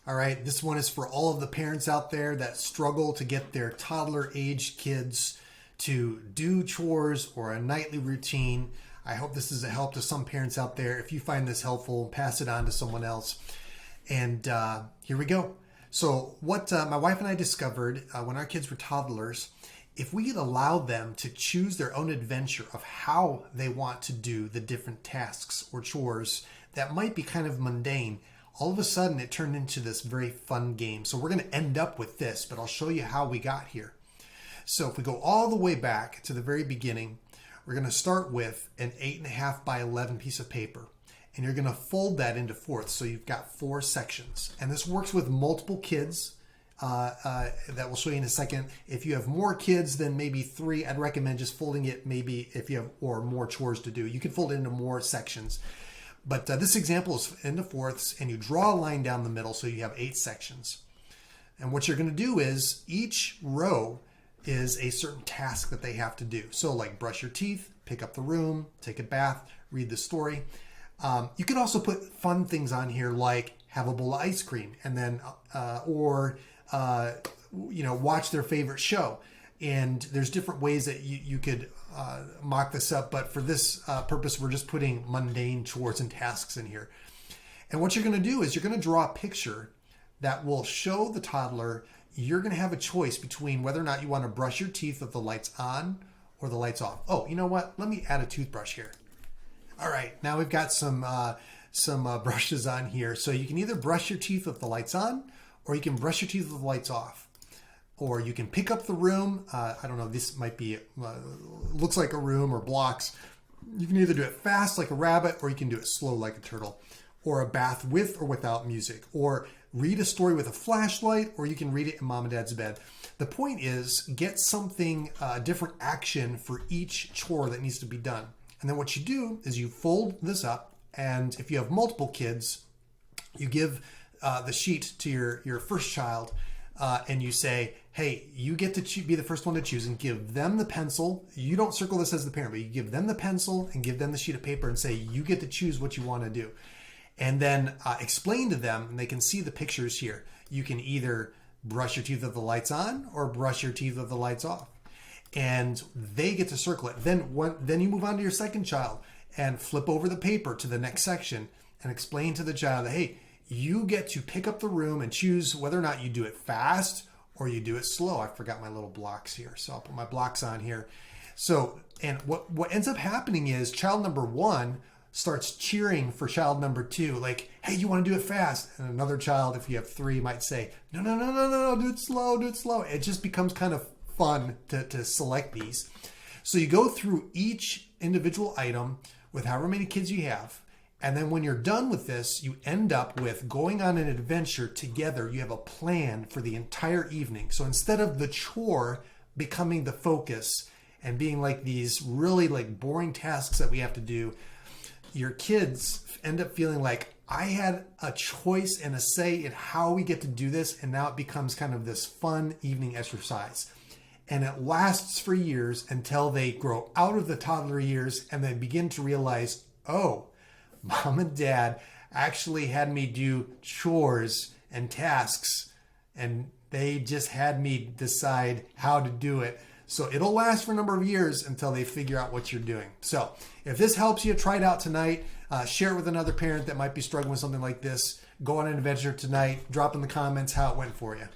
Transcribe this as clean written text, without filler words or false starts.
All right, this one is for all of the parents out there that struggle to get their toddler-aged kids to do chores or a nightly routine. I hope this is a help to some parents out there. If you find this helpful, pass it on to someone else. And here we go. So what my wife and I discovered when our kids were toddlers, if we could allow them to choose their own adventure of how they want to do the different tasks or chores that might be kind of mundane, all of a sudden it turned into this very fun game. So we're going to end up with this, but I'll show you how we got here. So if we go all the way back to the very beginning, we're going to start with an 8.5 by 11 piece of paper. And you're going to fold that into fourths. So you've got 4 sections. And this works with multiple kids. That we'll show you in a second. If you have more kids than maybe 3, I'd recommend just folding it maybe if you have or more chores to do. You can fold it into more sections. But this example is into fourths, and you draw a line down the middle so you have 8 sections. And what you're going to do is each row is a certain task that they have to do. So like brush your teeth, pick up the room, take a bath, read the story. You can also put fun things on here like have a bowl of ice cream and then watch their favorite show. And there's different ways that you could mock this up, but for this purpose, we're just putting mundane chores and tasks in here. And what you're going to do is you're going to draw a picture that will show the toddler you're going to have a choice between whether or not you want to brush your teeth with the lights on or the lights off. Oh, you know what? Let me add a toothbrush here. All right, now we've got some brushes on here. So you can either brush your teeth with the lights on, or you can brush your teeth with the lights off. Or you can pick up the room. I don't know, this might be, looks like a room or blocks. You can either do it fast like a rabbit, or you can do it slow like a turtle. Or a bath with or without music. Or read a story with a flashlight, or you can read it in mom and dad's bed. The point is, get something, different action for each chore that needs to be done. And then what you do is you fold this up, and if you have multiple kids, you give the sheet to your first child, and you say, hey, you get to be the first one to choose, and give them the pencil. You don't circle this as the parent, but you give them the pencil and give them the sheet of paper and say, you get to choose what you want to do. And then explain to them, and they can see the pictures here. You can either brush your teeth with the lights on or brush your teeth with the lights off. And they get to circle it. Then you move on to your second child and flip over the paper to the next section and explain to the child, hey, you get to pick up the room and choose whether or not you do it fast or you do it slow. I forgot my little blocks here, so I'll put my blocks on here. So, and what ends up happening is child number 1 starts cheering for child number 2, like, hey, you want to do it fast? And another child, if you have 3, might say, no, do it slow, do it slow. It just becomes kind of fun to select these. So you go through each individual item with however many kids you have. And then when you're done with this, you end up with going on an adventure together. You have a plan for the entire evening. So instead of the chore becoming the focus and being like these really like boring tasks that we have to do, your kids end up feeling like I had a choice and a say in how we get to do this. And now it becomes kind of this fun evening exercise. And it lasts for years until they grow out of the toddler years and they begin to realize, oh, mom and dad actually had me do chores and tasks, and they just had me decide how to do it. So it'll last for a number of years until they figure out what you're doing. So if this helps you, try it out tonight. Share it with another parent that might be struggling with something like this. Go on an adventure tonight. Drop in the comments how it went for you.